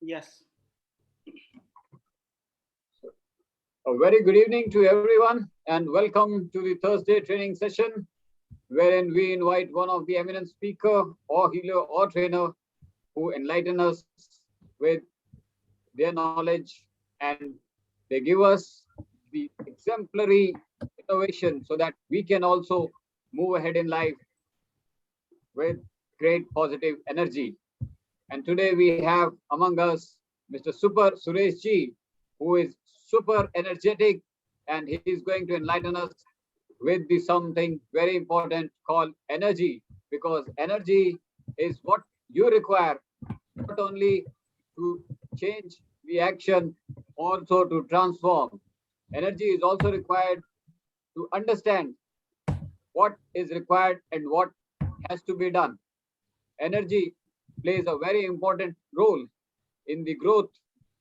Yes. A very good evening to everyone and welcome to the Thursday training session wherein we invite one of the eminent speaker or healer or trainer who enlighten us with their knowledge and they give us the exemplary innovation so that we can also move ahead in life with great positive energy. And today we have among us Mr. Super Suresh Ji, who is super energetic and he is going to enlighten us with the something very important called energy, because energy is what you require not only to change the action, also to transform. Energy is also required to understand what is required and what has to be done. Energy plays a very important role in the growth,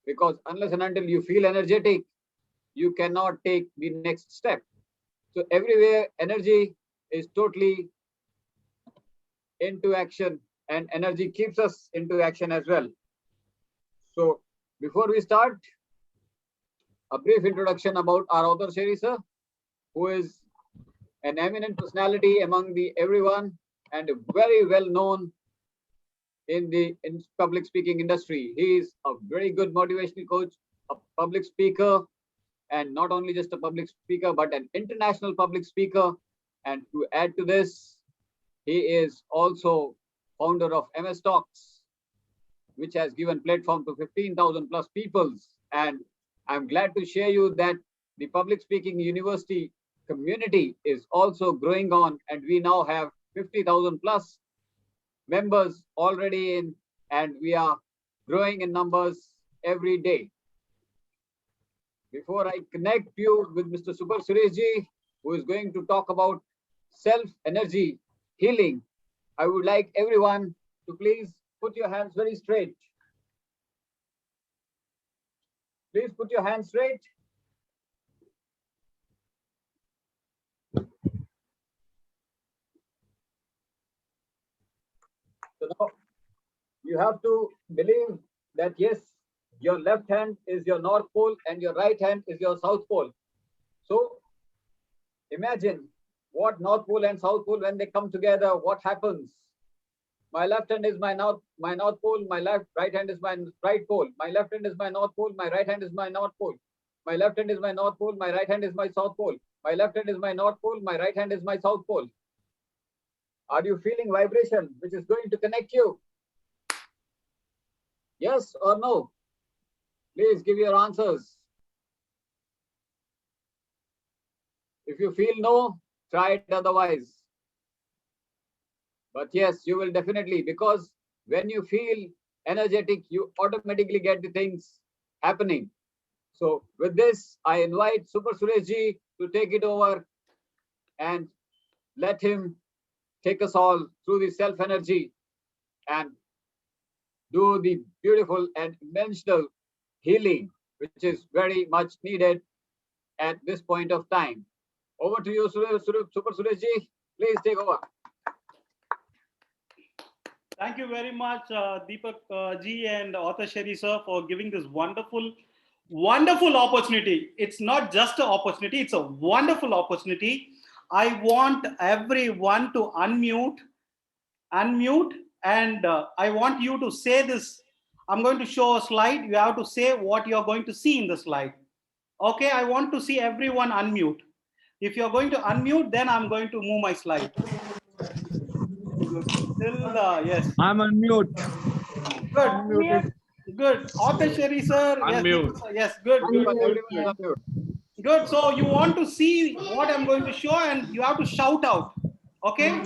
because unless and until you feel energetic, you cannot take the next step. So everywhere energy is totally into action and energy keeps us into action as well. So before we start, a brief introduction about our author Sherry sir, who is an eminent personality among the everyone and very well known in the public speaking industry. He is a very good motivational coach, a public speaker, and not only just a public speaker, but an international public speaker. And to add to this, he is also founder of MS Talks, which has given platform to 15,000 plus peoples. And I'm glad to share you that the public speaking university community is also growing on, and we now have 50,000 plus members already in, and we are growing in numbers every day. Before I connect you with Mr. Super Suresh Ji, who is going to talk about self-energy healing, I would like everyone to please put your hands very straight. Please put your hands straight. So now you have to believe that yes, your left hand is your North Pole and your right hand is your South Pole. So imagine what North Pole and South Pole, when they come together, what happens? My left hand is my North Pole, my right hand is my right pole. My left hand is my North Pole, my right hand is my North Pole. My left hand is my North Pole, my right hand is my South Pole. My left hand is my North Pole, my right hand is my South Pole. Are you feeling vibration which is going to connect you? Yes or no? Please give your answers. If you feel no, try it otherwise. But yes, you will definitely, because when you feel energetic, you automatically get the things happening. So with this, I invite Super Suresh Ji to take it over and let him take us all through the self-energy and do the beautiful and dimensional healing, which is very much needed at this point of time. Over to you, Super Suresh Ji. Please take over. Thank you very much, Deepak Ji and author Sherry sir, for giving this wonderful opportunity. It's not just an opportunity, it's a wonderful opportunity. I want everyone to unmute, and I want you to say this. I'm going to show a slide. You have to say what you're going to see in the slide. Okay, I want to see everyone unmute. If you're going to unmute, then I'm going to move my slide. Yes. I'm on mute. Good. Unmute. Good. Author Sherry sir. Unmute. Yes. Good. Good. So you want to see what I'm going to show, and you have to shout out. Okay.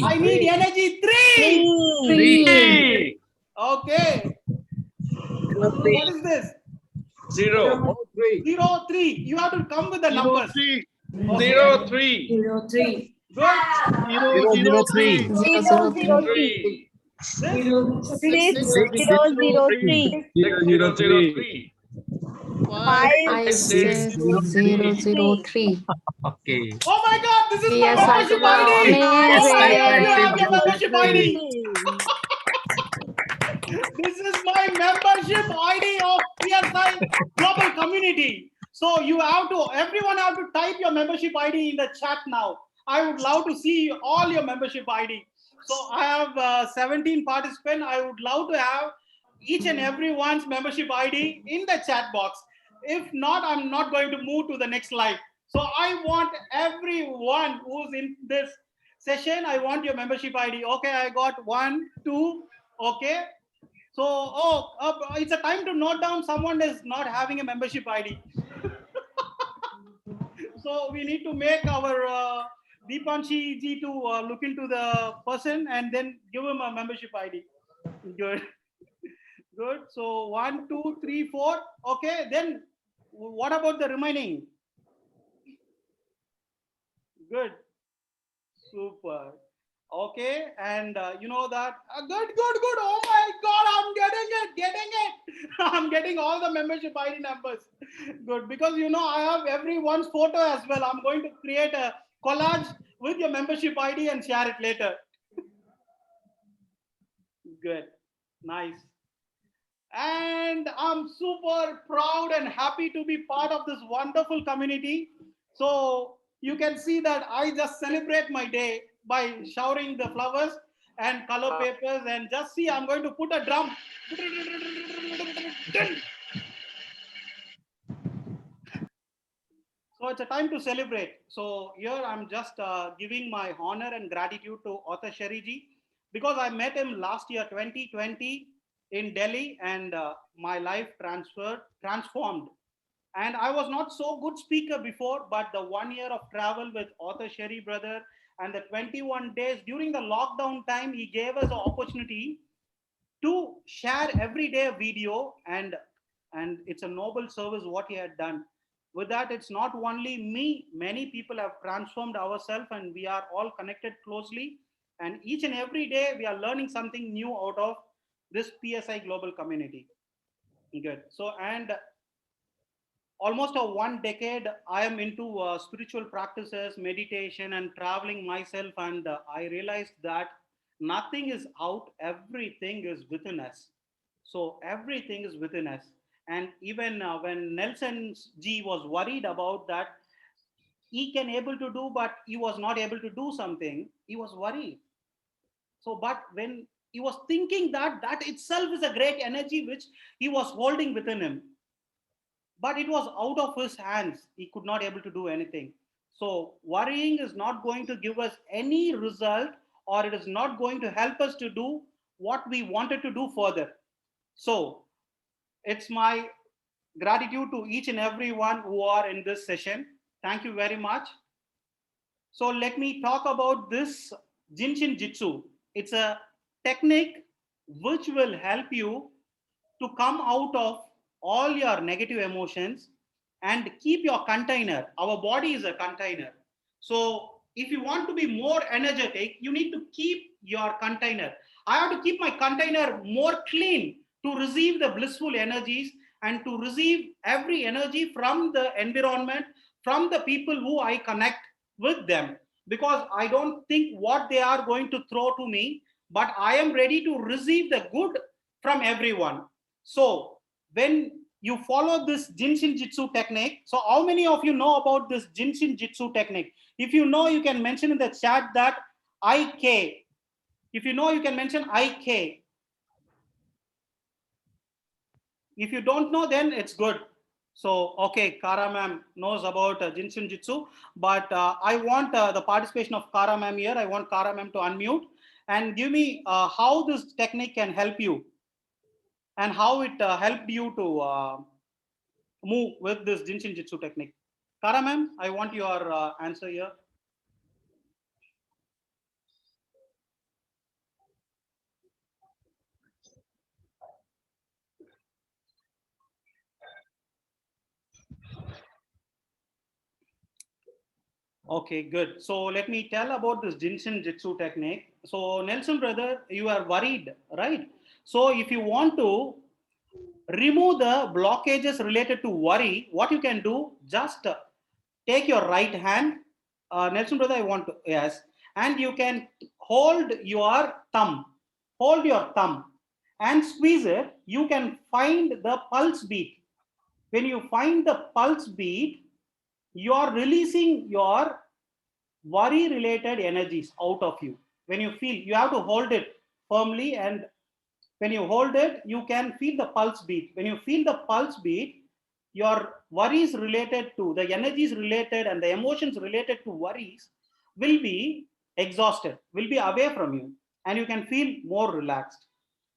I need energy. Three. Okay. What is this? 0. 3. You have to come with the numbers. 3. Okay. 0, 3. 3. Good. 0, 3. 3. 003. 5603. Okay. Oh my God, this is my Yes, membership ID. amazing. Oh my God, you have your membership ID. my membership ID of PSI Global Community. So you have to, everyone have to type your membership ID in the chat now. I would love to see all your membership ID. So I have 17 participants. I would love to have each and everyone's membership ID in the chat box. If not, I'm not going to move to the next slide. So I want everyone who's in this session, I want your membership ID. Okay, I got 1, 2. Okay. So, it's a time to note down someone is not having a membership ID. So we need to make our Deepanshi ji to look into the person and then give him a membership ID. Good. Good. So 1, 2, 3, 4. Okay. Then what about the remaining? Good. Super. Okay. And you know that. Good. Oh my God. I'm getting it. I'm getting all the membership ID numbers. Good. Because, you know, I have everyone's photo as well. I'm going to create a collage with your membership ID and share it later. Good. Nice. And I'm super proud and happy to be part of this wonderful community. So you can see that I just celebrate my day by showering the flowers and color papers, and just see, I'm going to put a drum. So it's a time to celebrate. So here I'm just giving my honor and gratitude to Author Sherry, because I met him last year, 2020, in Delhi, and my life transformed. And I was not so good speaker before, but the 1 year of travel with Author Sherry brother and the 21 days during the lockdown time, he gave us an opportunity to share every day a video, and it's a noble service what he had done. With that, it's not only me, many people have transformed ourselves, and we are all connected closely, and each and every day we are learning something new out of this PSI global community. Good. So, and almost a 1 decade I am into spiritual practices, meditation, and traveling myself, and I realized that nothing is out, everything is within us. So everything is within us. And even when Nelson G was worried about that, he can able to do but he was not able to do something, he was worried. So but when he was thinking that that itself is a great energy which he was holding within him, but it was out of his hands, he could not able to do anything. So worrying is not going to give us any result, or it is not going to help us to do what we wanted to do further. So it's my gratitude to each and everyone who are in this session. Thank you very much. So let me talk about this Jinshin Jitsu. It's a technique which will help you to come out of all your negative emotions and keep your container. Our body is a container. So if you want to be more energetic, you need to keep your container. I have to keep my container more clean to receive the blissful energies and to receive every energy from the environment, from the people who I connect with them. Because I don't think what they are going to throw to me, but I am ready to receive the good from everyone. So when you follow this Jinshin Jitsu technique, so how many of you know about this Jinshin Jitsu technique? If you know, you can mention in the chat that IK. If you know, you can mention IK. If you don't know, then it's good. So, okay, Kara ma'am knows about Jinshin Jitsu, but I want the participation of Kara ma'am here. I want Kara ma'am to unmute and give me how this technique can help you and how it helped you to move with this Jinshin Jitsu technique. Kara ma'am, I want your answer here. Okay, good. So let me tell about this Jinshin Jitsu technique. So Nelson brother, you are worried, right? So if you want to remove the blockages related to worry, what you can do, just take your right hand. Nelson brother, I want to, yes. And you can hold your thumb. Hold your thumb. and squeeze it, you can find the pulse beat. When you find the pulse beat, you are releasing your worry related energies out of you. When you feel, you have to hold it firmly, and when you hold it, you can feel the pulse beat. When you feel the pulse beat, your worries related to the energies related and the emotions related to worries will be exhausted, will be away from you, and you can feel more relaxed.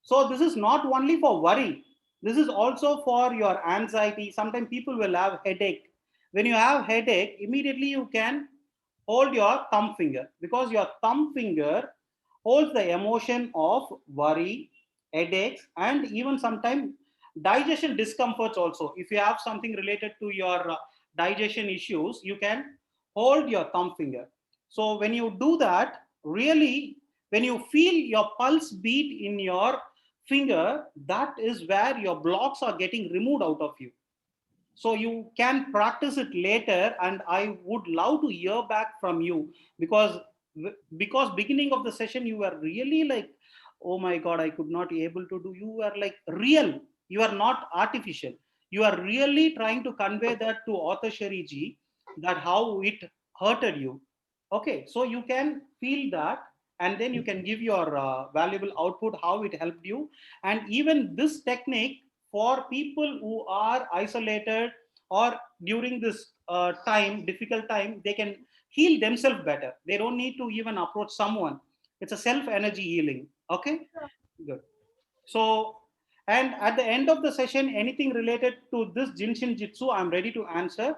So this is not only for worry, this is also for your anxiety. Sometimes people will have headache. When you have headache, immediately you can hold your thumb finger, because your thumb finger holds the emotion of worry, headaches, and even sometimes digestion discomforts also. If you have something related to your digestion issues, you can hold your thumb finger. So when you do that, really, when you feel your pulse beat in your finger, that is where your blocks are getting removed out of you. So you can practice it later, and I would love to hear back from you, because beginning of the session you were really like, oh my god, I could not able to do. You are like real, you are not artificial. You are really trying to convey that to author Sherry ji, that how it hurted you. Okay, so you can feel that, and then you can give your valuable output, how it helped you. And even this technique, for people who are isolated or during this time, difficult time, they can heal themselves better. They don't need to even approach someone. It's a self energy healing. Okay, good. So, and at the end of the session, anything related to this Jinshin Jitsu, I'm ready to answer.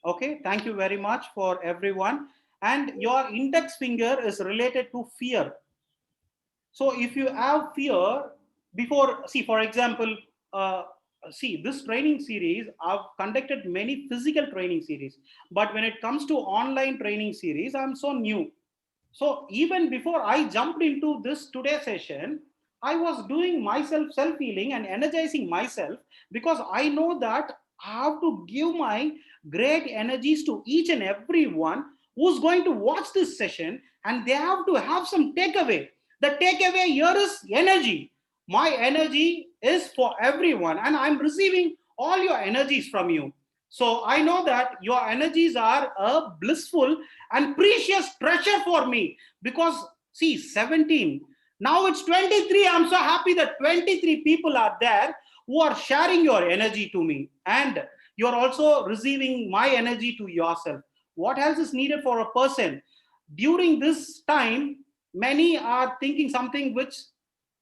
Okay, thank you very much for everyone. And your index finger is related to fear. So if you have fear, before, see, for example, see, this training series, I've conducted many physical training series, but when it comes to online training series, I'm so new. So even before I jumped into this today session, I was doing myself self healing and energizing myself, because I know that I have to give my great energies to each and every one who's going to watch this session, and they have to have some takeaway. The takeaway here is energy. My energy is for everyone, and I'm receiving all your energies from you. So I know that your energies are a blissful and precious treasure for me, because see, 17, now it's 23. I'm so happy that 23 people are there who are sharing your energy to me, and you're also receiving my energy to yourself. What else is needed for a person during this time? Many are thinking something which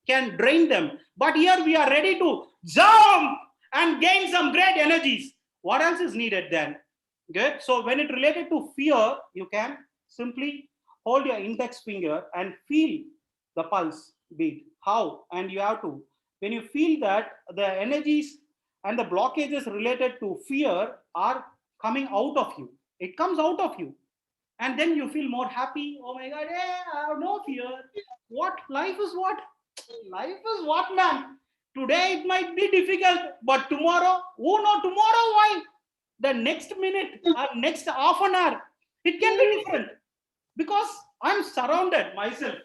can drain them, but here we are ready to jump and gain some great energies. What else is needed then? Good. So when it related to fear, you can simply hold your index finger and feel the pulse beat. How? And you have to, when you feel that the energies and the blockages related to fear are coming out of you, it comes out of you, and then you feel more happy. Oh my god, yeah, I have no fear. What life is, what life is, what, man? Today it might be difficult, but tomorrow, who know tomorrow? Why? The next minute or next half an hour, it can be different, because I'm surrounded myself.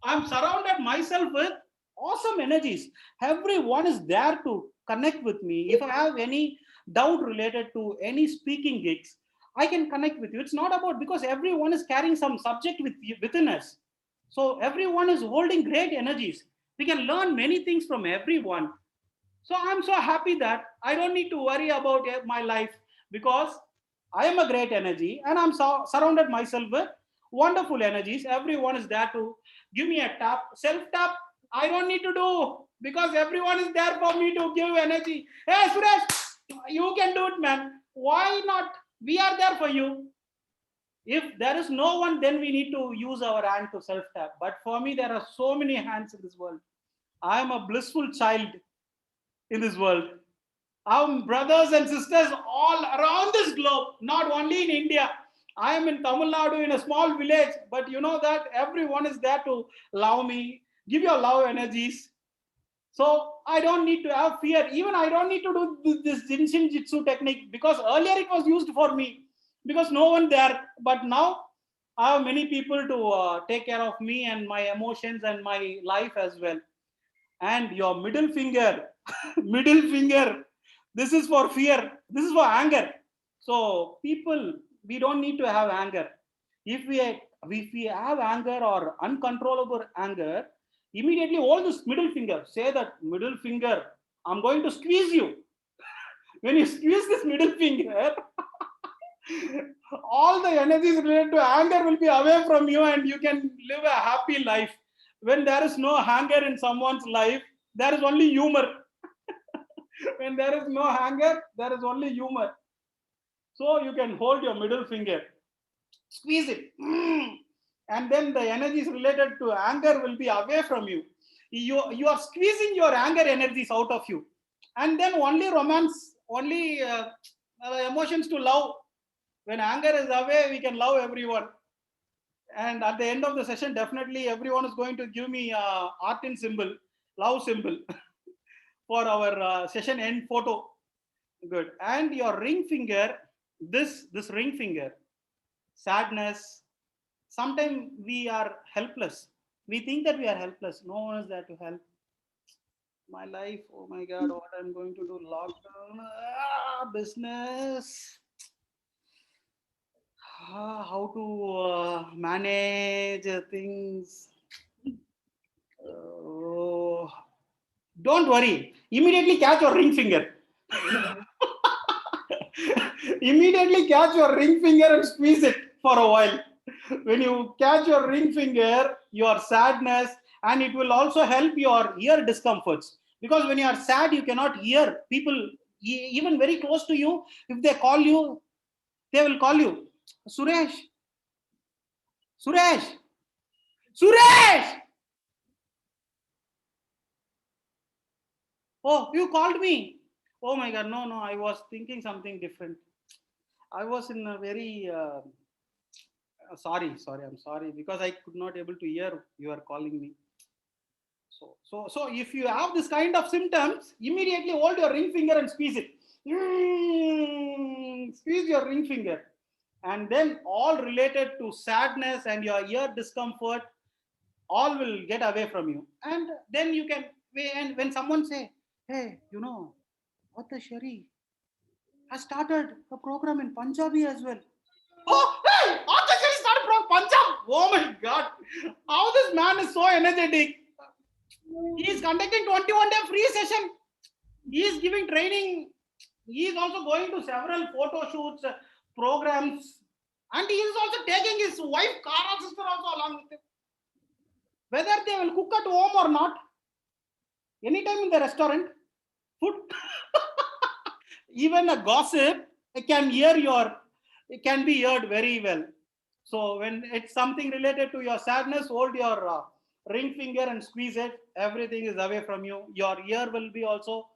I'm surrounded myself with awesome energies. Everyone is there to connect with me. If I have any doubt related to any speaking gigs, I can connect with you. It's not about, because everyone is carrying some subject within us. So everyone is holding great energies. We can learn many things from everyone. So I'm so happy that I don't need to worry about my life, because I am a great energy, and I'm surrounded myself with wonderful energies. Everyone is there to give me a tap, self tap. I don't need to do, because everyone is there for me to give energy. Hey, Suresh, you can do it, man. Why not? We are there for you. If there is no one, then we need to use our hand to self tap. But for me, there are so many hands in this world. I am a blissful child in this world. Our brothers and sisters all around this globe, not only in India. I am in Tamil Nadu in a small village, but you know that everyone is there to love me, give your love energies. So I don't need to have fear. Even I don't need to do this Jinshin Jitsu technique, because earlier it was used for me, because no one there. But now I have many people to take care of me and my emotions and my life as well. And your middle finger, middle finger, this is for fear, this is for anger. So people, we don't need to have anger. If we have anger or uncontrollable anger, immediately hold this middle finger, say that middle finger, I'm going to squeeze you. When you squeeze this middle finger, all the energies related to anger will be away from you and you can live a happy life. When there is no anger in someone's life, there is only humor. When there is no anger, there is only humor. So you can hold your middle finger, squeeze it, and then the energies related to anger will be away from you. You are squeezing your anger energies out of you, and then only romance, only emotions to love. When anger is away, we can love everyone. And at the end of the session, definitely everyone is going to give me art in symbol, love symbol for our session end photo. Good. And your ring finger, this ring finger, sadness. Sometimes we are helpless. We think that we are helpless. No one is there to help. My life, oh my God, what I'm going to do? Lockdown, business. How to manage things. Oh, don't worry. Immediately catch your ring finger. Immediately catch your ring finger and squeeze it for a while. When you catch your ring finger, your sadness, and it will also help your ear discomforts. Because when you are sad, you cannot hear people even very close to you. If they call you, they will call you, Suresh, Suresh, Suresh. Oh, you called me. Oh my God, no, no, I was thinking something different. I was in a very sorry, I'm sorry because I could not able to hear you are calling me. So if you have this kind of symptoms, immediately hold your ring finger and squeeze it. Squeeze your ring finger, and then all related to sadness and your ear discomfort, all will get away from you. And then you can. And when someone say, "Hey, what the Shari has started a program in Punjabi as well." Oh, hey, Arthur Shari started from Punjab. Oh my God, how this man is so energetic. He is conducting 21-day free session. He is giving training. He is also going to several photo shoots, programs, and he is also taking his wife, Kara sister, also along with him. Whether they will cook at home or not, anytime in the restaurant, food, even a gossip it can be heard very well. So when it's something related to your sadness, hold your ring finger and squeeze it. Everything is away from you. Your ear will be also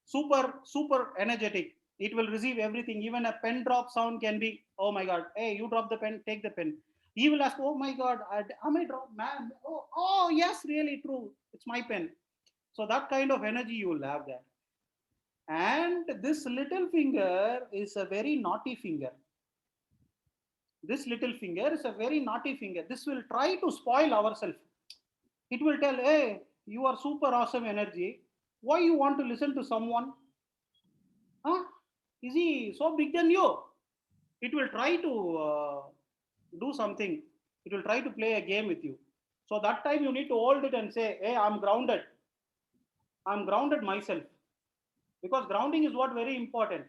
super energetic. It will receive everything. Even a pen drop sound can be, oh my God, hey, you drop the pen, take the pen. He will ask, oh my God, am I drop, man? Oh yes, really true. It's my pen. So that kind of energy you will have there. And this little finger is a very naughty finger. This little finger is a very naughty finger. This will try to spoil ourselves. It will tell, hey, you are super awesome energy. Why you want to listen to someone? Huh? Is he so big than you? It will try to do something. It will try to play a game with you. So that time you need to hold it and say, hey, I'm grounded. I'm grounded myself. Because grounding is what very important.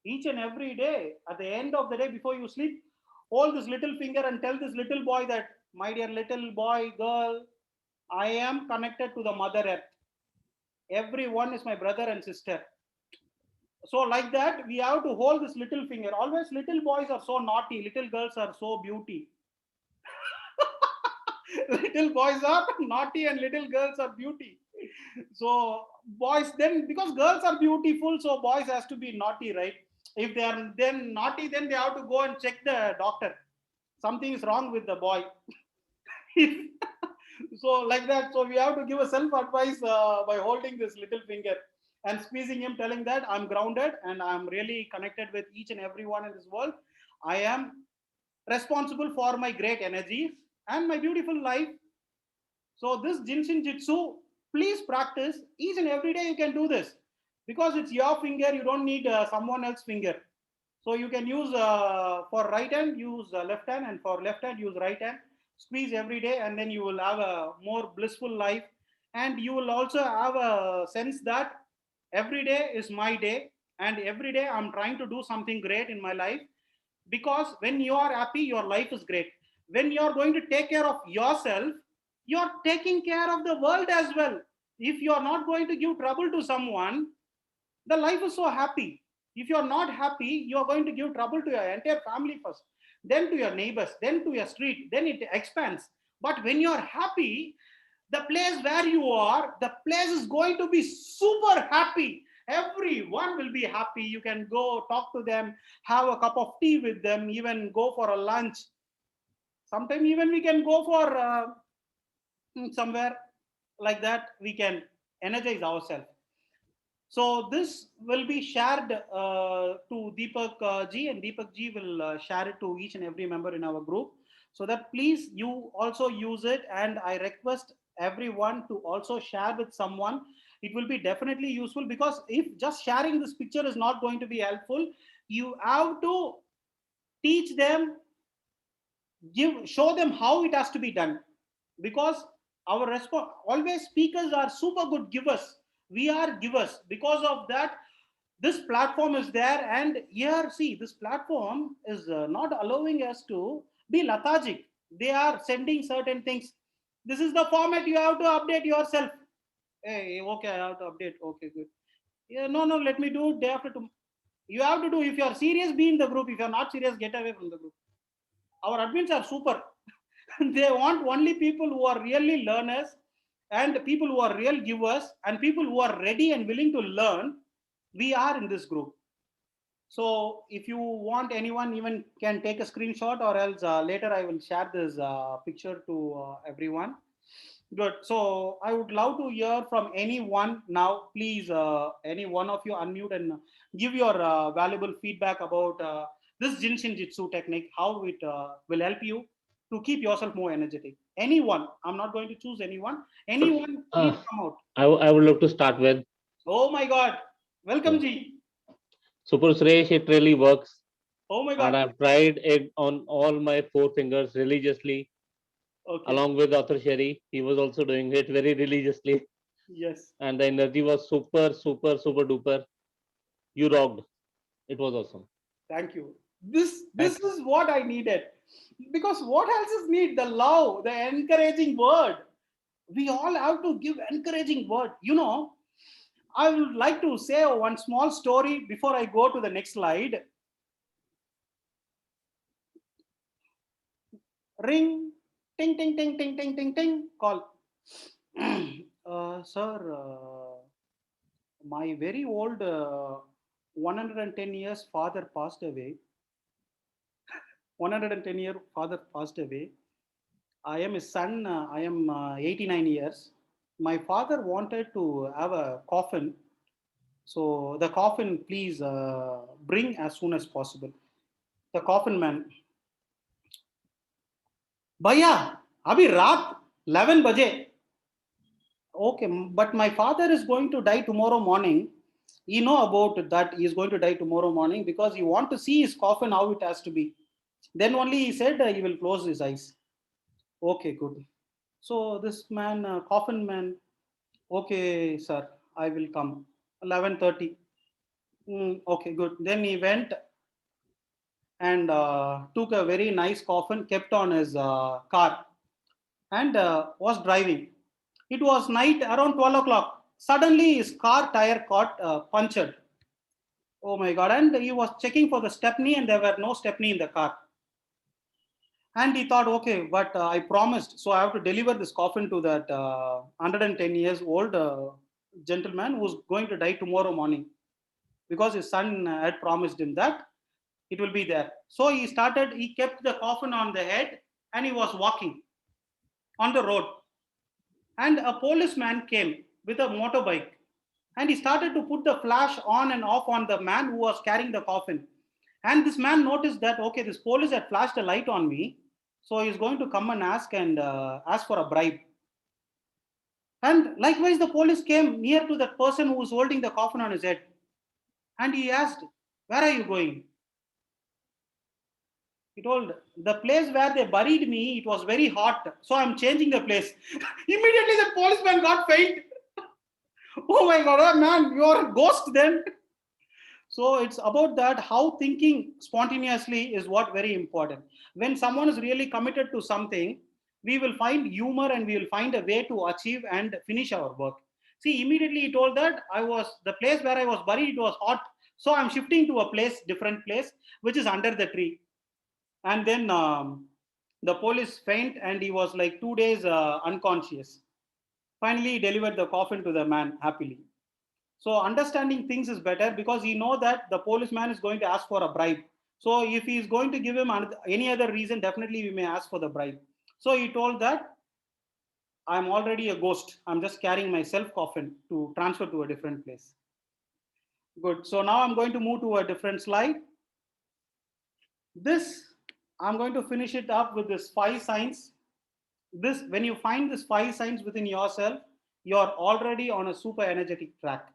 Each and every day, at the end of the day, before you sleep, hold this little finger and tell this little boy that, my dear little boy, girl, I am connected to the Mother Earth. Everyone is my brother and sister. So like that, we have to hold this little finger. Always little boys are so naughty, little girls are so beauty. Little boys are naughty and little girls are beauty. So boys, then because girls are beautiful, so boys has to be naughty, right? If they are then naughty, then they have to go and check the doctor. Something is wrong with the boy. So like that, so we have to give a self advice by holding this little finger and squeezing him, telling that I'm grounded and I'm really connected with each and everyone in this world. I am responsible for my great energies and my beautiful life. So this Jinshin Jitsu, please practice each and every day. You can do this because it's your finger. You don't need someone else's finger. So you can use for right hand, use left hand, and for left hand, use right hand. Squeeze every day, and then you will have a more blissful life. And you will also have a sense that every day is my day, and every day I'm trying to do something great in my life. Because when you are happy, your life is great. When you are going to take care of yourself, you are taking care of the world as well. If you are not going to give trouble to someone, the life is so happy. If you are not happy, you are going to give trouble to your entire family first, then to your neighbors, then to your street, then it expands. But when you are happy, the place where you are, the place is going to be super happy. Everyone will be happy. You can go talk to them, have a cup of tea with them, even go for a lunch. Sometimes even we can go for somewhere like that. We can energize ourselves. So this will be shared to Deepak ji, and Deepak ji will share it to each and every member in our group. So that please you also use it, and I request everyone to also share with someone. It will be definitely useful, because if just sharing this picture is not going to be helpful, you have to teach them, show them how it has to be done. Because our response, always speakers are super good givers. We are givers. Because of that, this platform is there. And here, see, this platform is not allowing us to be lethargic. They are sending certain things. This is the format. You have to update yourself. Hey, okay, I have to update. Okay, good. Yeah, no, let me do it day after tomorrow. You have to do. If you are serious, be in the group. If you are not serious, get away from the group. Our admins are super. They want only people who are really learners, and people who are real givers, and people who are ready and willing to learn. We are in this group. So if you want, anyone even can take a screenshot, or else later I will share this picture to everyone. Good. So I would love to hear from anyone now. Please, any one of you unmute and give your valuable feedback about this Jinshin Jitsu technique, how it will help you to keep yourself more energetic. Anyone, I'm not going to choose anyone. Anyone, please come out. I would love to start with Oh my God. Welcome, Ji. Super Suresh. It really works. Oh my And God. I've tried it on all my 4 fingers religiously, Okay. along with Author Sherry. He was also doing it very religiously. Yes. And the energy was super, super, super duper. You rocked. It was awesome. Thank you. This is what I needed. Because what else is need? The love, the encouraging word. We all have to give encouraging word. I would like to say one small story before I go to the next slide. Ring, ting, ting, ting, ting, ting, ting, ting, call. Sir, my very old 110 years father passed away. 110-year father passed away. I am his son. I am 89 years. My father wanted to have a coffin. So the coffin, please bring as soon as possible. The coffin man. Bhaiya, abhi raat 11 baje. Okay, but my father is going to die tomorrow morning. You know about that. He is going to die tomorrow morning because you want to see his coffin, how it has to be. Then only he said he will close his eyes. Okay, good. So this man, coffin man, okay, sir, I will come. 11:30. Okay, good. Then he went and took a very nice coffin, kept on his car, and was driving. It was night around 12 o'clock. Suddenly his car tire got punctured. Oh my God. And he was checking for the stepney, and there were no stepney in the car. And he thought, okay, but I promised, so I have to deliver this coffin to that 110 years old gentleman who's going to die tomorrow morning, because his son had promised him that it will be there. So he kept the coffin on the head, and he was walking on the road. And a policeman came with a motorbike, and he started to put the flash on and off on the man who was carrying the coffin. And this man noticed that, okay, this police had flashed a light on me. So he's going to come and ask for a bribe. And likewise, the police came near to that person who was holding the coffin on his head. And he asked, where are you going? He told, the place where they buried me, it was very hot. So I'm changing the place. Immediately the policeman got faint. Oh my God, oh man, you're a ghost then. So it's about that, how thinking spontaneously is what very important. When someone is really committed to something, we will find humor and we will find a way to achieve and finish our work. See, immediately he told that the place where I was buried, it was hot. So I'm shifting to a different place, which is under the tree. And then the police faint and he was like 2 days unconscious. Finally, he delivered the coffin to the man happily. So understanding things is better because he know that the policeman is going to ask for a bribe. So if he is going to give him any other reason, definitely we may ask for the bribe. So he told that I'm already a ghost. I'm just carrying my self coffin to transfer to a different place. Good. So now I'm going to move to a different slide. This, I'm going to finish it up with this 5 signs. This, when you find this 5 signs within yourself, you're already on a super energetic track.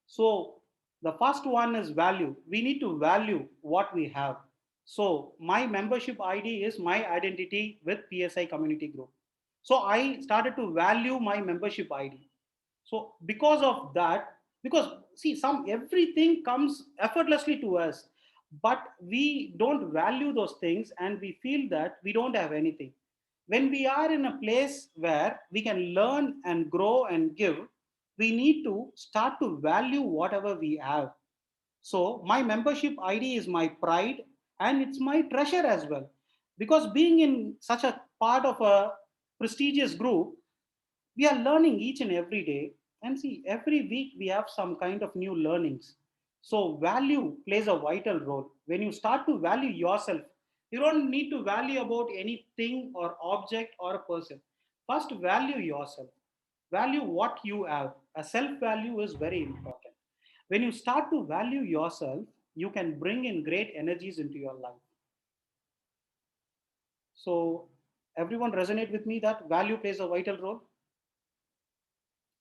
So the first one is value. We need to value what we have. So my membership ID is my identity with PSI community group. So I started to value my membership ID. So because of that, because see, everything comes effortlessly to us, but we don't value those things and we feel that we don't have anything. When we are in a place where we can learn and grow and give, we need to start to value whatever we have. So my membership ID is my pride and it's my treasure as well. Because being in such a part of a prestigious group, we are learning each and every day. And see, every week we have some kind of new learnings. So value plays a vital role. When you start to value yourself, you don't need to value about anything or object or a person. First, value yourself. Value what you have. A self value is very important. When you start to value yourself, you can bring in great energies into your life. So, everyone resonate with me that value plays a vital role?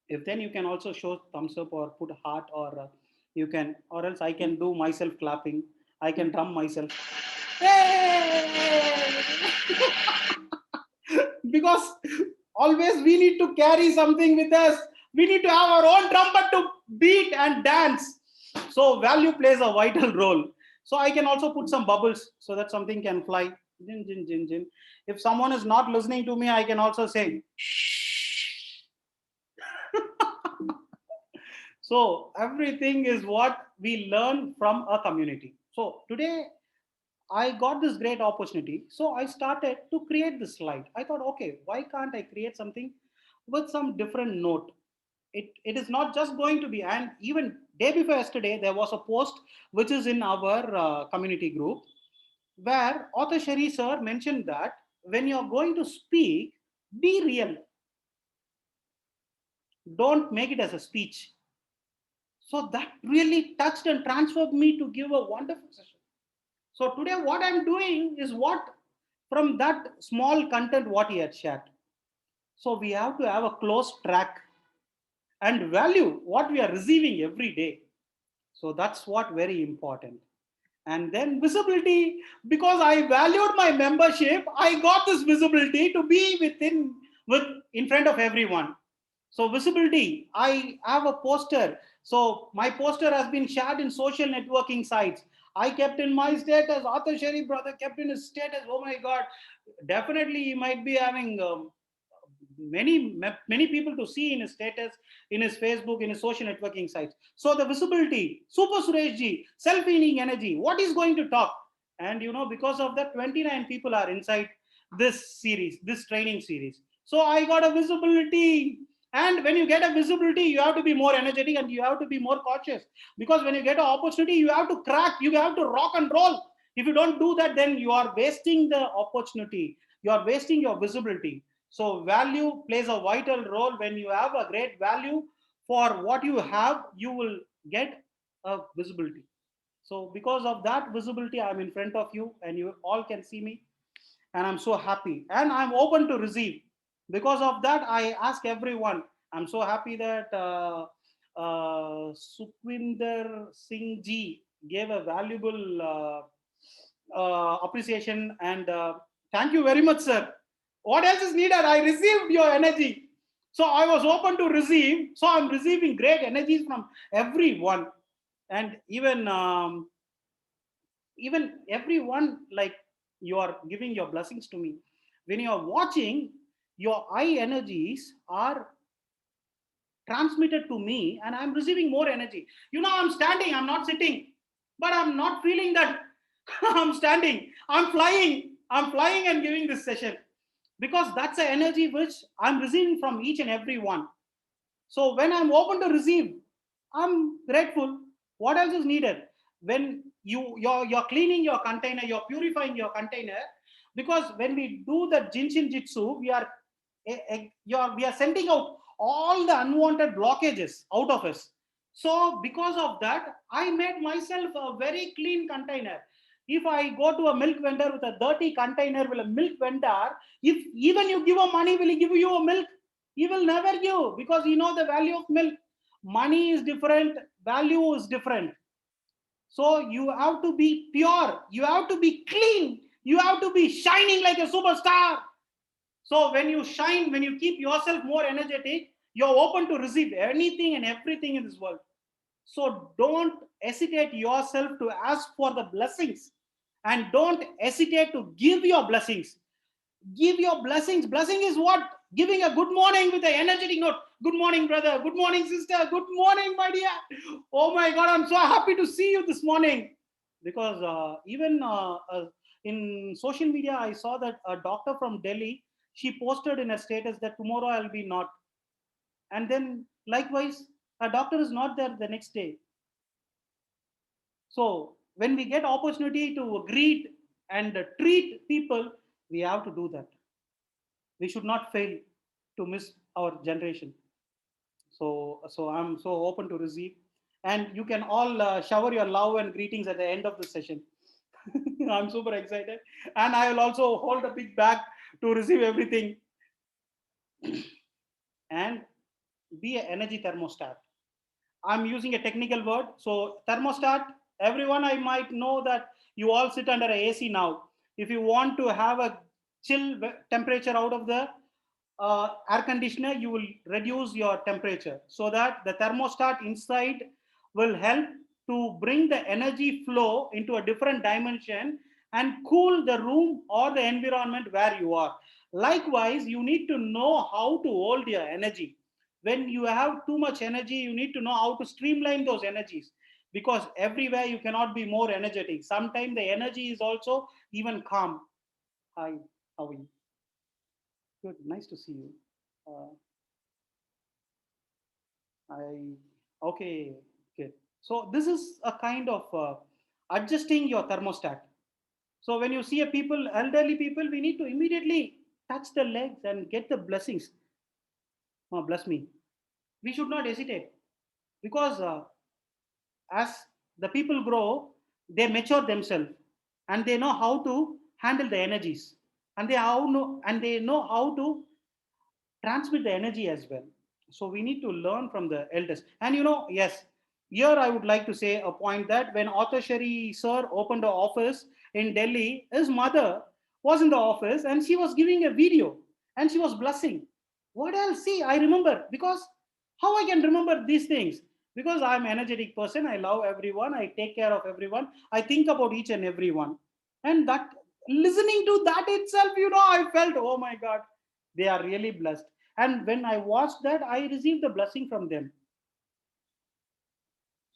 If then you can also show thumbs up or put heart, or you can, or else I can do myself clapping. I can drum myself. Hey! Because always we need to carry something with us. We need to have our own trumpet to beat and dance. So value plays a vital role. So I can also put some bubbles so that something can fly. Jin, jin, jin, jin. If someone is not listening to me, I can also say. So everything is what we learn from a community. So today I got this great opportunity. So I started to create this slide. I thought, okay, why can't I create something with some different note? It is not just going to be, and even day before yesterday, there was a post which is in our community group where author Sherry sir mentioned that when you're going to speak, be real. Don't make it as a speech. So that really touched and transformed me to give a wonderful session. So today what I'm doing is what from that small content what he had shared. So we have to have a close track and value what we are receiving every day. So that's what very important. And then visibility, because I valued my membership, I got this visibility to be in front of everyone. So visibility, I have a poster. So my poster has been shared in social networking sites. I kept in my status, Arthur Sherry brother kept in his status. Oh my God, definitely he might be having many people to see in his status, in his Facebook, in his social networking sites. So the visibility, Super Sureshji, self-healing energy, what is going to talk? And because of that, 29 people are inside this series, this training series. So I got a visibility. And when you get a visibility, you have to be more energetic and you have to be more cautious. Because when you get an opportunity, you have to crack, you have to rock and roll. If you don't do that, then you are wasting the opportunity. You are wasting your visibility. So value plays a vital role. When you have a great value for what you have, you will get a visibility. So because of that visibility, I'm in front of you and you all can see me, and I'm so happy and I'm open to receive. Because of that, I ask everyone. I'm so happy that Sukhwinder Singh ji gave a valuable appreciation, and thank you very much, sir. What else is needed? I received your energy. So I was open to receive. So I'm receiving great energies from everyone. And even everyone, like, you are giving your blessings to me. When you are watching, your eye energies are transmitted to me and I'm receiving more energy. I'm standing, I'm not sitting, but I'm not feeling that I'm standing, I'm flying and giving this session, because that's the energy which I'm receiving from each and every one. So when I'm open to receive, I'm grateful. What else is needed? When you're cleaning your container, you're purifying your container, because when we do the Jinshin Jitsu, we are sending out all the unwanted blockages out of us. So because of that, I made myself a very clean container. If I go to a milk vendor with a dirty container, will a milk vendor, if even you give him money, will he give you a milk? He will never give, because you know the value of milk. Money is different, value is different. So you have to be pure, you have to be clean, you have to be shining like a superstar. So when you shine, when you keep yourself more energetic, you're open to receive anything and everything in this world. So don't hesitate yourself to ask for the blessings, and don't hesitate to give your blessings. Give your blessings. Blessing is what? Giving a good morning with an energetic note. Good morning, brother. Good morning, sister. Good morning, my dear. Oh my God, I'm so happy to see you this morning. Because even in social media, I saw that a doctor from Delhi, she posted in a status that tomorrow I'll be not. And then likewise, a doctor is not there the next day. So when we get opportunity to greet and treat people, we have to do that. We should not fail to miss our generation. So I'm so open to receive, and you can all shower your love and greetings at the end of the session. I'm super excited, and I will also hold a big bag to receive everything. And be an energy thermostat. I'm using a technical word. So thermostat, everyone, I might know that you all sit under a AC now. If you want to have a chill temperature out of the air conditioner, you will reduce your temperature, so that the thermostat inside will help to bring the energy flow into a different dimension and cool the room or the environment where you are. Likewise, you need to know how to hold your energy. When you have too much energy, you need to know how to streamline those energies, because everywhere you cannot be more energetic. Sometimes the energy is also even calm. Hi, how are you? Good, nice to see you. uh, I Okay, good. So this is a kind of adjusting your thermostat. So when you see a people, elderly people, we need to immediately touch the legs and get the blessings. Oh, bless me. We should not hesitate, because as the people grow, they mature themselves, and they know how to handle the energies, and they know how to transmit the energy as well. So we need to learn from the elders. And yes, here I would like to say a point that when Author Shari sir opened the office in Delhi, his mother was in the office and she was giving a video and she was blessing. What else? See, I remember, because how I can remember these things? Because I'm an energetic person. I love everyone. I take care of everyone. I think about each and everyone. And that, listening to that itself, I felt, oh my God, they are really blessed. And when I watched that, I received the blessing from them.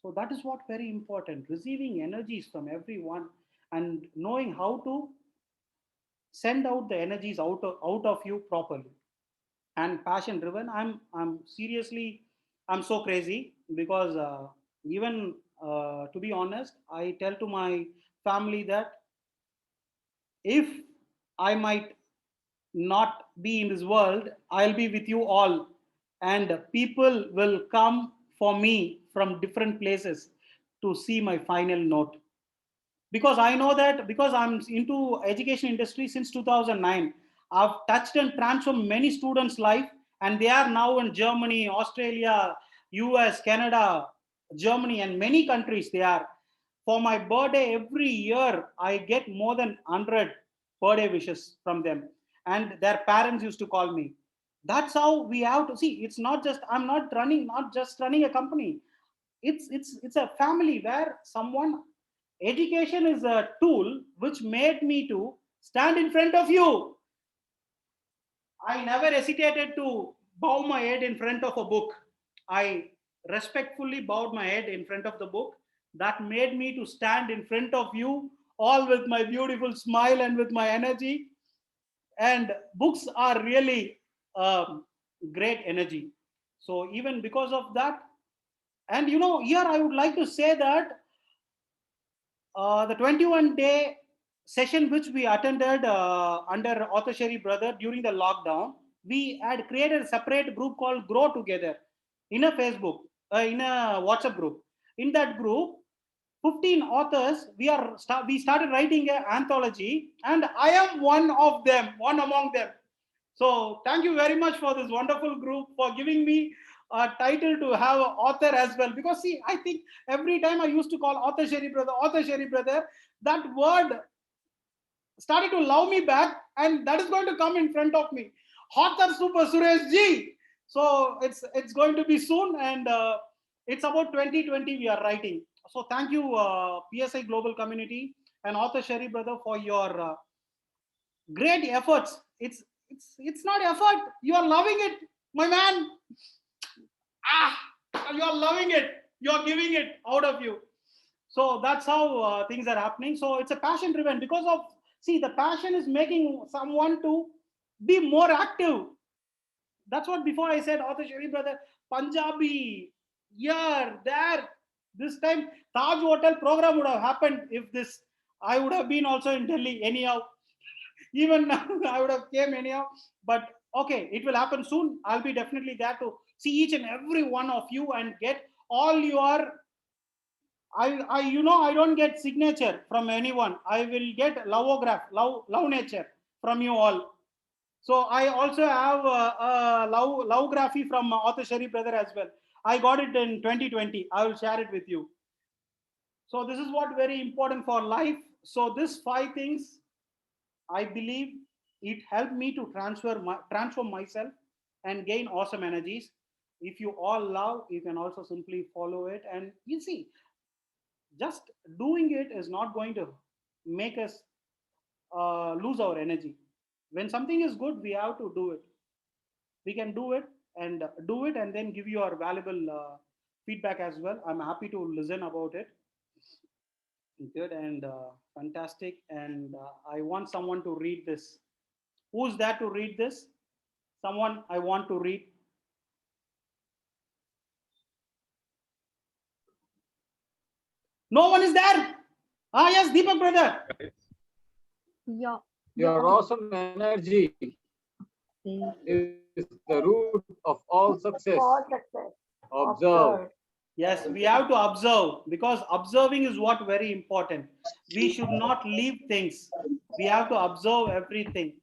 So that is what very important, receiving energies from everyone and knowing how to send out the energies out of you properly. And passion driven, I'm seriously, I'm so crazy, because even to be honest, I tell to my family that if I might not be in this world, I'll be with you all. And people will come for me from different places to see my final note. because I know that because I'm into education industry since 2009, I've touched and transformed many students' life, and they are now in Germany, Australia, US, Canada, Germany, and many countries they are. For my birthday every year, I get more than 100 birthday wishes from them, and their parents used to call me. That's how we have to see. It's not just I'm not just running a company. It's a family where someone education is a tool which made me to stand in front of you. I never hesitated to bow my head in front of a book. I respectfully bowed my head in front of the book. That made me to stand in front of you, all with my beautiful smile and with my energy. And books are really great energy. So even because of that, and here I would like to say that the 21-day session which we attended under Author Sherry Brother during the lockdown, we had created a separate group called Grow Together in a Facebook, in a WhatsApp group. In that group, 15 authors, we started writing an anthology, and I am one of them, one among them. So thank you very much for this wonderful group for giving me a title to have an author as well. Because see, I think every time I used to call author Sherry brother, that word started to love me back, and that is going to come in front of me. Author Super Suresh Ji. So it's going to be soon, and it's about 2020 we are writing. So thank you, PSI Global Community and author Sherry brother for your great efforts. It's not effort. You are loving it, my man. Ah, you are loving it. You are giving it out of you. So that's how things are happening. So it's a passion driven because of see the passion is making someone to be more active. That's what before I said, author Sherry brother, Punjabi, here, there. This time, Taj Hotel program would have happened if this. I would have been also in Delhi anyhow. Even now I would have came anyhow. But okay, it will happen soon. I'll be definitely there to see each and every one of you and get all your. I don't get signature from anyone. I will get love nature from you all. So I also have love graphy from author Sherry brother as well. I got it in 2020. I will share it with you. So this is what very important for life. So this five things, I believe it helped me to transform myself and gain awesome energies. If you all love, you can also simply follow it. And you see, just doing it is not going to make us lose our energy. When something is good, we have to do it. We can do it and then give you our valuable feedback as well. I'm happy to listen about it. Good and fantastic. And I want someone to read this. Who's there to read this? Someone I want to read. No one is there. Ah, yes, Deepak brother. Yeah. Your awesome energy is the root of all success. For success. Observe. Yes, we have to observe because observing is what very important. We should not leave things. We have to observe everything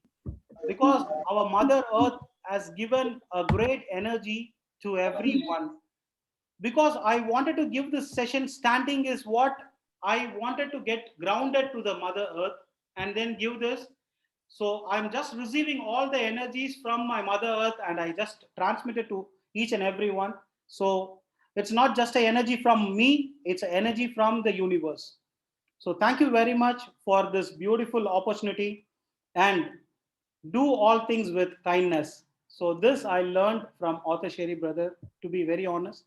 because our Mother Earth has given a great energy to everyone. Because I wanted to give this session standing is what I wanted to get grounded to the Mother Earth and then give this. So I'm just receiving all the energies from my Mother Earth and I just transmit it to each and every one. So it's not just an energy from me, it's an energy from the universe. So thank you very much for this beautiful opportunity and do all things with kindness. So this I learned from author Sherry brother, to be very honest,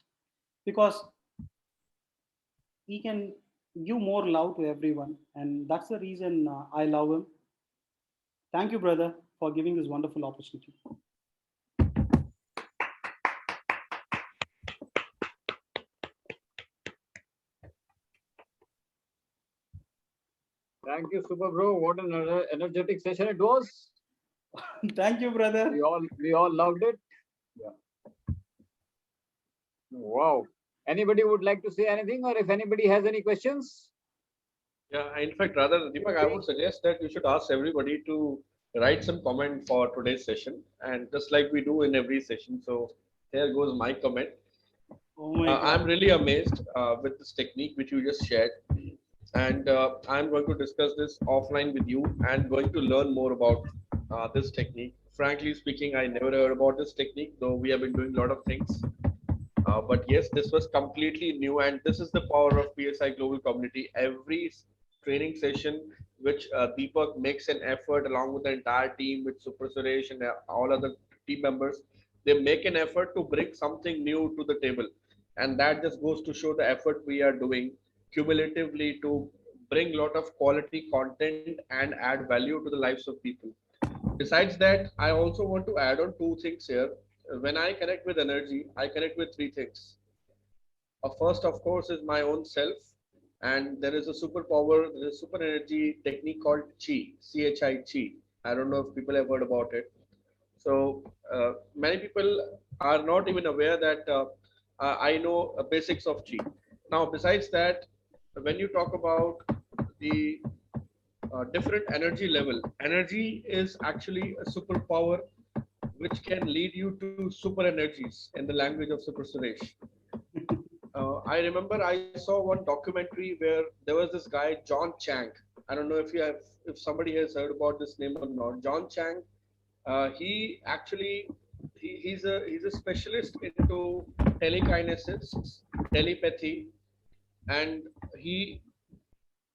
because he can give more love to everyone. And that's the reason I love him. Thank you, brother, for giving this wonderful opportunity. Thank you, Super Bro. What an energetic session it was. Thank you, brother. We all loved it. Yeah. Wow. Anybody would like to say anything, or if anybody has any questions? Yeah, in fact, rather, Deepak, I would suggest that you should ask everybody to write some comment for today's session, and just like we do in every session. So here goes my comment. Oh my God. I'm really amazed with this technique which you just shared, and I'm going to discuss this offline with you and going to learn more about this technique. Frankly speaking, I never heard about this technique, though we have been doing a lot of things. But yes, this was completely new, and this is the power of PSI Global Community. Every training session, which Deepak makes an effort along with the entire team, with Super Suresh and all other team members, they make an effort to bring something new to the table, and that just goes to show the effort we are doing cumulatively to bring a lot of quality content and add value to the lives of people. Besides that, I also want to add on two things here. When I connect with energy, I connect with three things. First, of course, is my own self, and there is a superpower, there is super energy technique called Chi, CHI Chi. I don't know if people have heard about it. So many people are not even aware that I know basics of Chi. Now, besides that, when you talk about the different energy level, energy is actually a superpower which can lead you to super energies in the language of Super Suresh. I remember I saw one documentary where there was this guy John Chang. I don't know if you have, if somebody has heard about this name or not. John Chang. He actually he's a specialist into telekinesis, telepathy, and he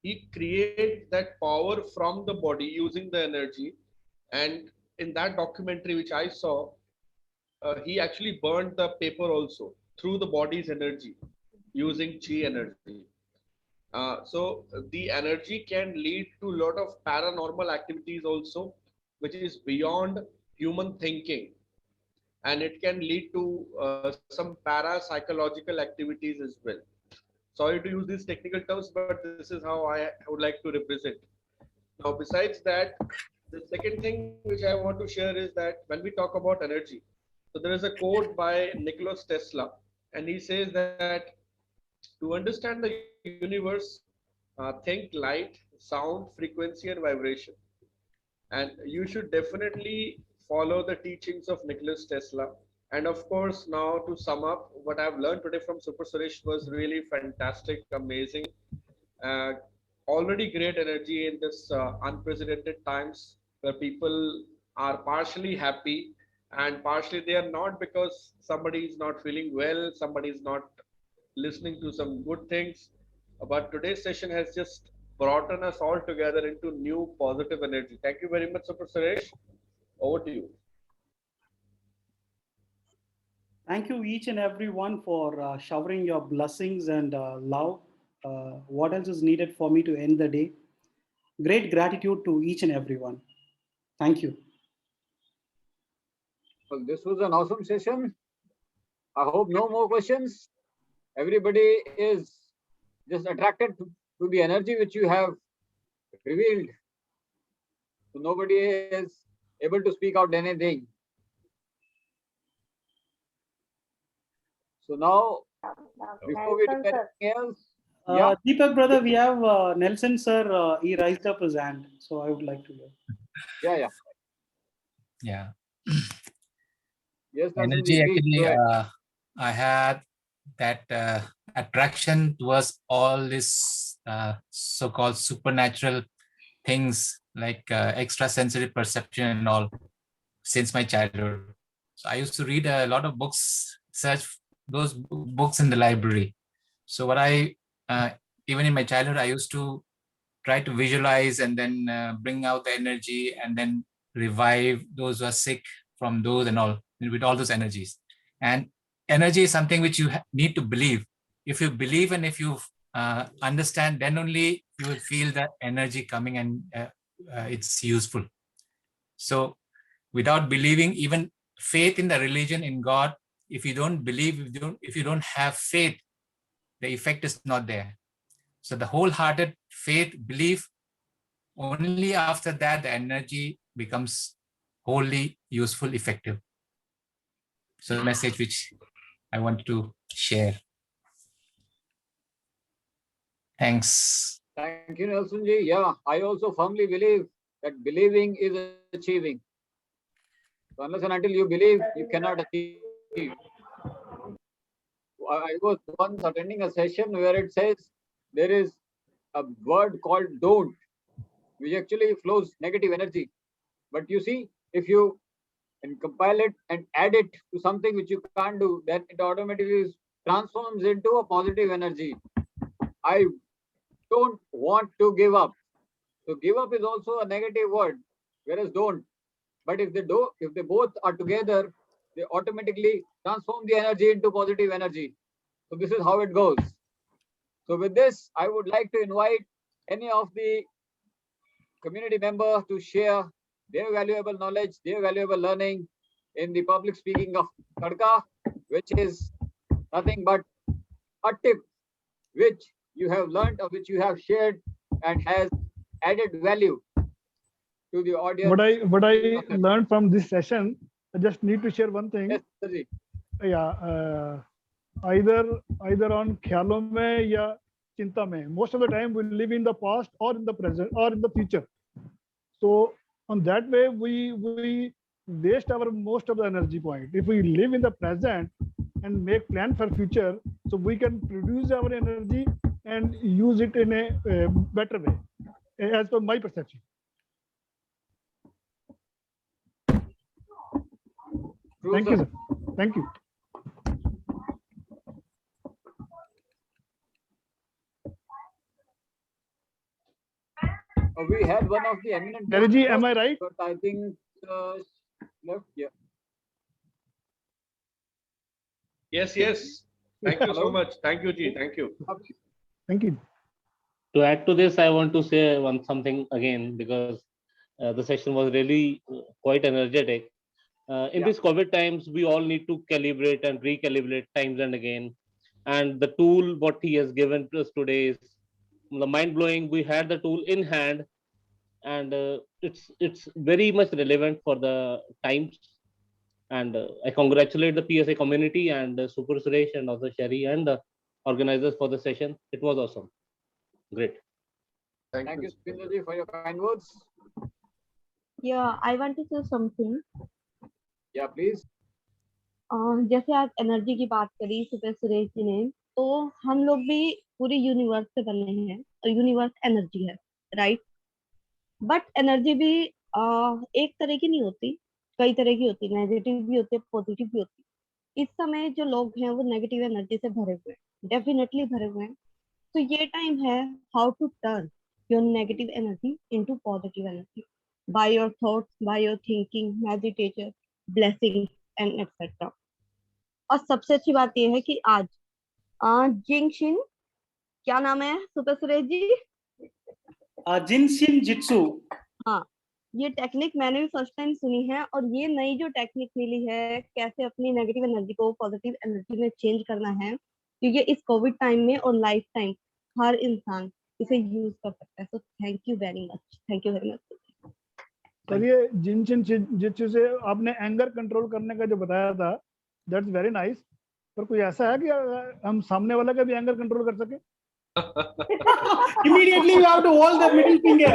he creates that power from the body using the energy. And in that documentary which I saw, he actually burned the paper also through the body's energy using chi energy. So the energy can lead to a lot of paranormal activities also, which is beyond human thinking, and it can lead to some parapsychological activities as well. Sorry to use these technical terms, but this is how I would like to represent. Now, besides that, the second thing which I want to share is that when we talk about energy, so there is a quote by Nikola Tesla, and he says that to understand the universe, think light, sound, frequency, and vibration. And you should definitely follow the teachings of Nikola Tesla. And of course, now to sum up, what I've learned today from Super Suresh was really fantastic, amazing, uh, already great energy in this unprecedented times where people are partially happy and partially they are not, because somebody is not feeling well, somebody is not listening to some good things. But today's session has just brought us all together into new positive energy. Thank you very much, Super Suresh. Over to you. Thank you, each and every one, for showering your blessings and love. What else is needed for me to end the day? Great gratitude to each and every one. Thank you. Well, this was an awesome session. I hope no more questions. Everybody is just attracted to the energy which you have revealed. So nobody is able to speak out anything. So now, before we do anything else, yeah, Deepak brother, we have Nelson sir. He raised up his hand, so I would like to hear. yeah. Yeah. Yes, Nelson Energy, ji, please actually, go ahead. I had that attraction towards all this so-called supernatural things like extrasensory perception and all since my childhood. So I used to read a lot of books, search those books in the library. So what I, even in my childhood, I used to try to visualize and then bring out the energy and then revive those who are sick from those and all, with all those energies. And energy is something which you need to believe. If you believe and if you understand, then only you will feel that energy coming and it's useful. So without believing, even faith in the religion, in God, if you don't believe, if you don't have faith, the effect is not there. So the wholehearted faith, belief, only after that the energy becomes wholly useful, effective. So the message which I want to share. Thanks. Thank you, Nelson ji. Yeah, I also firmly believe that believing is achieving. So unless and until you believe, you cannot achieve. I was once attending a session where it says there is a word called don't, which actually flows negative energy. But you see, if you and compile it and add it to something which you can't do, then it automatically transforms into a positive energy. I don't want to give up. So give up is also a negative word, whereas don't. But if they both are together, they automatically transform the energy into positive energy. So this is how it goes. So with this, I would like to invite any of the community member to share their valuable knowledge, their valuable learning in the public speaking of Tadka, which is nothing but a tip which you have learned or which you have shared and has added value to the audience. What I learned from this session, I just need to share one thing. Yes, Sirji. Yeah, either on ख्यालों में या चिंता में. Most of the time we live in the past or in the present or in the future. So on that way we waste our most of the energy point. If we live in the present and make plan for future, so we can produce our energy and use it in a better way, as per my perception. True, Thank you, sir. Thank you. We had one of the eminent. Dariji, am I right? But I think left. Yeah. Yes, yes. Thank you so Hello? much. Thank you, Ji. Thank you. Thank you. To add to this, I want to say something again, because the session was really quite energetic. In Yeah. these COVID times, we all need to calibrate and recalibrate times and again. And the tool what he has given to us today is the mind blowing. We had the tool in hand, and it's very much relevant for the times. And I congratulate the PSA community and Super Suresh and also Sherry and the organizers for the session. It was awesome. Great. Thank you, Spinderji, for your kind words. Yeah, I want to say something. Yeah, please. जैसे आज energy की बात करी सुबह सुरेश जी ने, तो हम लोग भी पूरे यूनिवर्स से बने हैं और यूनिवर्स एनर्जी है, राइट? बट एनर्जी भी एक तरह की नहीं होती, कई तरह की होती, नेगेटिव भी होती है, पॉजिटिव भी होती है। इस समय जो लोग हैं वो नेगेटिव एनर्जी से भरे हुए हैं, डेफिनेटली भरे हुए हैं। तो ये टाइम है how to turn your negative energy into positive energy by your thoughts, by your thinking, meditation, blessing and etcetera. और सबसे अच्छी बात यह है कि आज जिंगशिन, क्या नाम है सुपर सुरेश जी? जिनशिन जित्सु। हाँ, ये टेक्निक मैंने भी फर्स्ट टाइम सुनी है, और ये नई जो टेक्निक मिली है कैसे अपनी नेगेटिव एनर्जी को पॉजिटिव एनर्जी में चेंज करना है, क्योंकि इस कोविड टाइम में और लाइफ टाइम हर इंसान इसे यूज कर सकता है। So thank you very much, thank you very much. Sir, ये जिनशिन जित्सु से आपने एंगर कंट्रोल करने का जो बताया था, दैट्स वेरी नाइस। पर कोई ऐसा है कि हम सामने वाला का भी एंगर कंट्रोल कर सके? Immediately you have to hold the middle finger.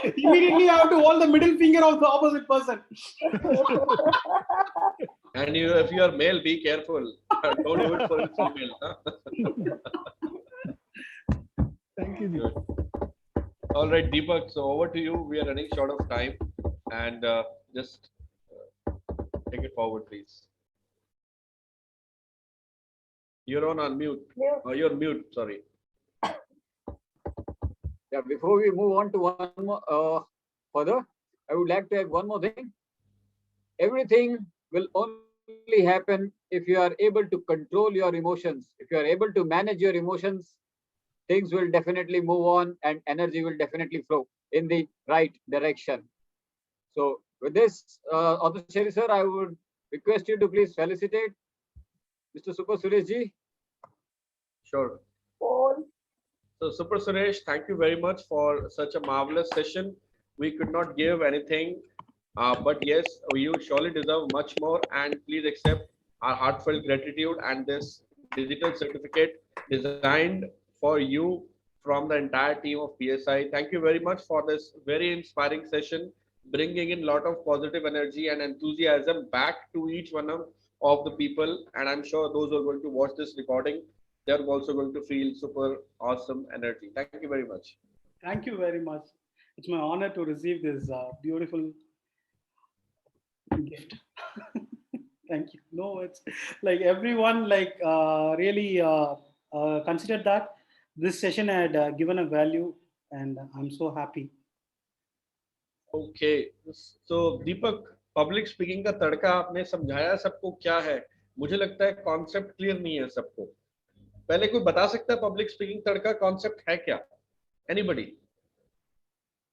Immediately you have to hold the middle finger of the opposite person. And if you are male, be careful. Don't do it for a female. Thank you, ji. All right, Deepak. So over to you. We are running short of time, and just take it forward, please. You're on unmute. You're mute. Sorry. Yeah, before we move on to one more further, I would like to add one more thing. Everything will only happen if you are able to control your emotions. If you are able to manage your emotions, things will definitely move on and energy will definitely flow in the right direction. So with this, Author Sherry sir, I would request you to please felicitate Mr. Super Suresh ji. Sure. So Super Suresh, thank you very much for such a marvelous session. We could not give anything, but yes, you surely deserve much more, and please accept our heartfelt gratitude and this digital certificate designed for you from the entire team of PSI. Thank you very much for this very inspiring session, bringing in a lot of positive energy and enthusiasm back to each one of the people. And I'm sure those who are going to watch this recording, they're also going to feel super awesome energy. Thank you very much. Thank you very much. It's my honor to receive this beautiful gift. Thank you. No, it's like everyone really considered that this session had given a value, and I'm so happy. Okay, so Deepak, public speaking का तड़का आपने समझाया सबको क्या है? मुझे लगता है concept clear नहीं है सबको. पहले कोई बता सकता है पब्लिक स्पीकिंग तड़का कॉन्सेप्ट है क्या? एनीबॉडी?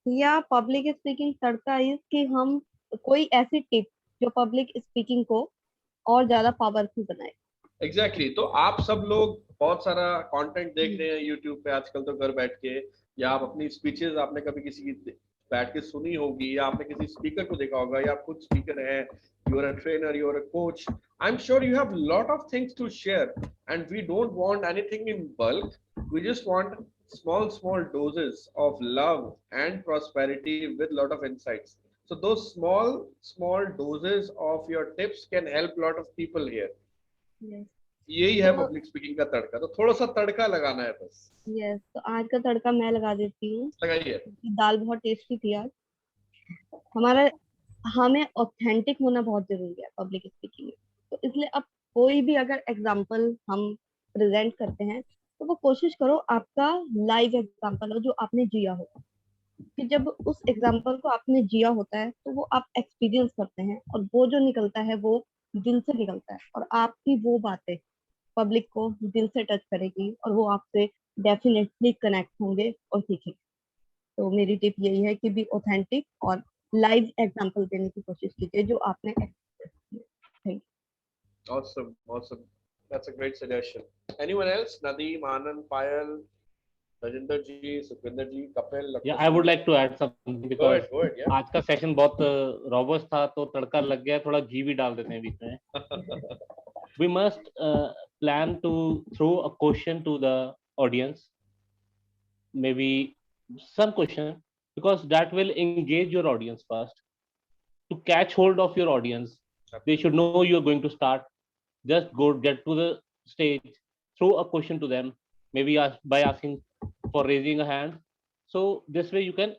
या पब्लिक स्पीकिंग तड़का इज कि हम कोई ऐसी टिप जो पब्लिक स्पीकिंग को और ज्यादा पावरफुल बनाए. एग्जैक्टली. तो आप सब लोग बहुत सारा कंटेंट देख रहे हैं यूट्यूब पे आजकल तो घर बैठ के, या आप अपनी स्पीचेस आपने कभी किसी की बैठ के सुनी होगी, या आपने किसी स्पीकर को देखा होगा, या आप खुद स्पीकर हैं, you are a trainer, you are a coach. I am sure you have lot of things to share and we don't want anything in bulk. We just want small doses of love and prosperity with lot of insights. So those small doses of your tips can help lot of people here. Yes. यही है public speaking का तड़का. तो थोड़ा सा तड़का लगाना है बस. Yes, तो आज का तड़का मैं लगा देती हूँ. लगाइए. दाल बहुत टेस्टी थी आज. हमें ऑथेंटिक होना बहुत जरूरी है पब्लिक स्पीकिंग में. तो इसलिए अब कोई भी अगर एग्जांपल हम प्रेजेंट करते हैं तो वो कोशिश करो आपका लाइव एग्जांपल हो जो आपने जिया हो. कि जब उस एग्जांपल को आपने जिया होता है तो वो आप एक्सपीरियंस करते हैं और वो जो निकलता है वो दिल से निकलता है, और आपकी वो बातें पब्लिक को दिल से टच करेगी और वो आपसे डेफिनेटली कनेक्ट होंगे और सीखेंगे. तो मेरी टिप यही है कि भी ऑथेंटिक और लाइव एग्जांपल देने की कोशिश कीजिए जो आपने एक्सपीरियंस किया. Thank you. Awesome. That's a great suggestion. Anyone else? Nadeem, Anand, Payal, Rajinder ji, Sukhvinder ji, Kapil. Yeah, I would like to add something because Go ahead, yeah. आज का session बहुत रॉबस्ट था तो तड़का लग गया. थोड़ा घी भी डाल देते हैं बीच में. We must plan to throw a question to the audience, maybe some question, because that will engage your audience first. To catch hold of your audience, they should know you are going to start. Just get to the stage, throw a question to them, maybe by asking for raising a hand. So this way you can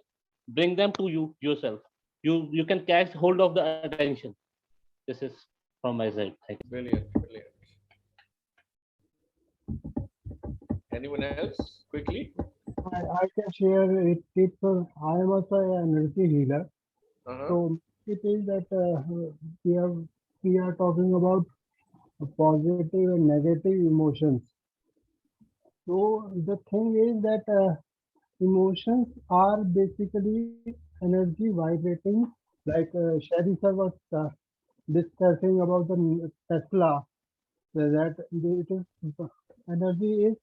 bring them to you yourself. You can catch hold of the attention. This is from my side. Thank you. Brilliant. Anyone else? Quickly. I can share a tip. I am also an energy healer. So it is that we are talking about positive and negative emotions. So the thing is that emotions are basically energy vibrating, like Shadi sir was discussing about the Tesla, that it is energy is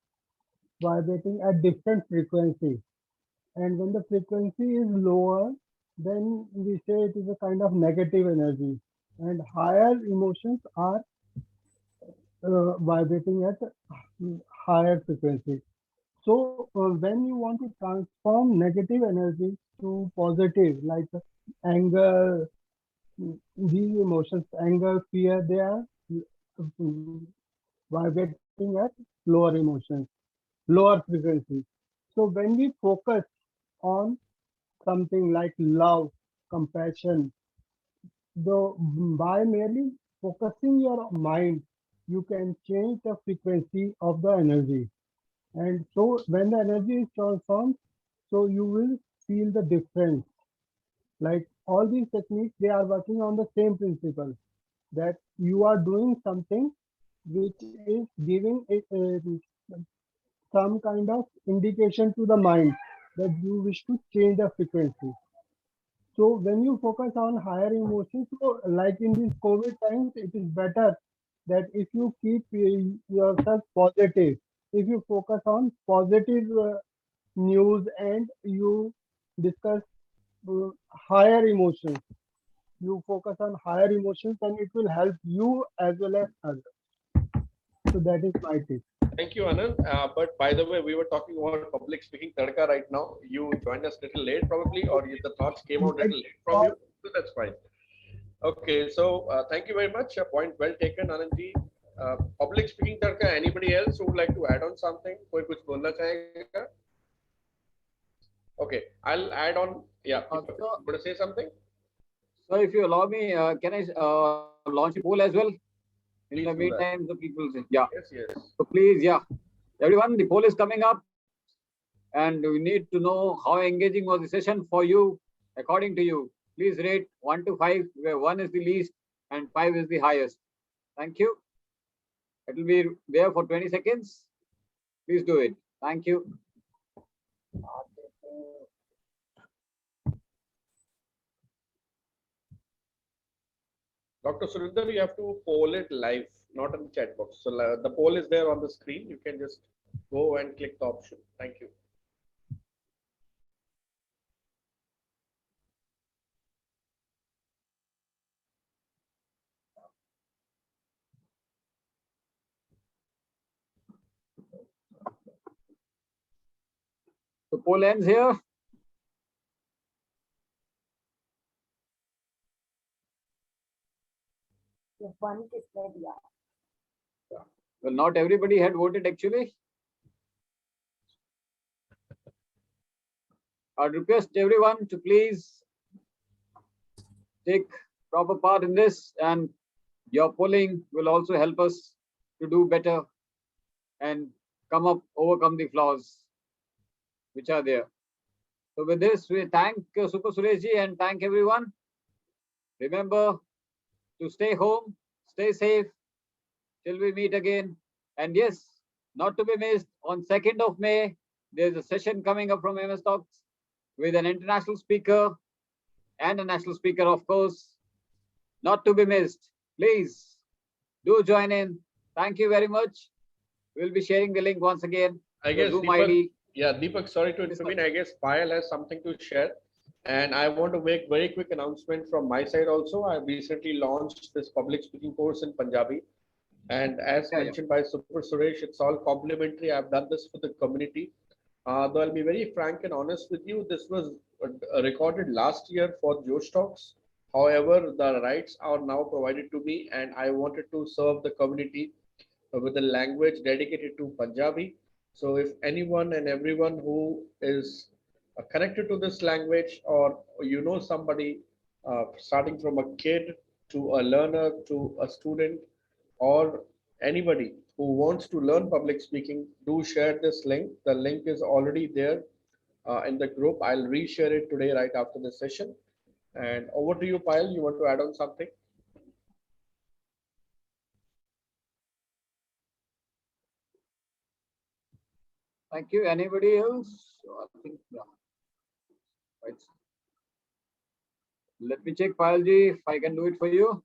vibrating at different frequency, and when the frequency is lower, then we say it is a kind of negative energy, and higher emotions are vibrating at higher frequency. So when you want to transform negative energy to positive, like anger, these emotions, anger, fear, they are vibrating at lower emotions, lower frequency. So when we focus on something like love, compassion, by merely focusing your mind, you can change the frequency of the energy. And so when the energy is transformed, so you will feel the difference. Like all these techniques, they are working on the same principle, that you are doing something which is giving some kind of indication to the mind that you wish to change the frequency. So when you focus on higher emotions, so like in these COVID times, it is better that if you keep yourself positive, if you focus on positive news and you discuss higher emotions, you focus on higher emotions, and it will help you as well as others. So that is my tip. Thank you, Anand. But by the way, we were talking about public speaking tadka right now. You joined us a little late, probably, or the thoughts came out a little late from you. So that's fine. Okay, so thank you very much. A point well taken, Anandji. Public speaking tadka. Anybody else who would like to add on something? कोई कुछ बोलना चाहेगा? Okay, I'll add on. Yeah, you want to say something? So if you allow me, can I launch a poll as well? In Please the do meantime, the people say, yeah. Yes, yes. So please, yeah, everyone, the poll is coming up, and we need to know how engaging was the session for you, according to you. Please rate 1 to 5, where 1 is the least and 5 is the highest. Thank you. It will be there for 20 seconds. Please do it. Thank you. Dr. Surinder, you have to poll it live, not in the chat box. So the poll is there on the screen. You can just go and click the option. Thank you. The poll ends here. Well, not everybody had voted actually. I'd request everyone to please take proper part in this, and your polling will also help us to do better and overcome the flaws which are there. So with this, we thank Super Sureshji and thank everyone. Remember to stay home, stay safe till we meet again. And yes, not to be missed, on 2nd of May, there's a session coming up from MS Talks with an international speaker and a national speaker, of course. Not to be missed. Please do join in. Thank you very much. We'll be sharing the link once again. I guess Zoom Deepak, ID. yeah, Deepak, sorry to intervene. I guess Payal has something to share. And I want to make very quick announcement from my side also. I recently launched this public speaking course in Punjabi. And as mentioned by Super Suresh, it's all complimentary. I've done this for the community. Though I'll be very frank and honest with you, this was recorded last year for Josh Talks. However, the rights are now provided to me, and I wanted to serve the community with a language dedicated to Punjabi. So if anyone and everyone who is connected to this language, or you know somebody starting from a kid to a learner to a student, or anybody who wants to learn public speaking, do share this link. The link is already there in the group. I'll reshare it today right after the session. And over to you, Payal. You want to add on something? Thank you. Anybody else? I think, yeah. Right. Let me check, Payalji, if I can do it for you.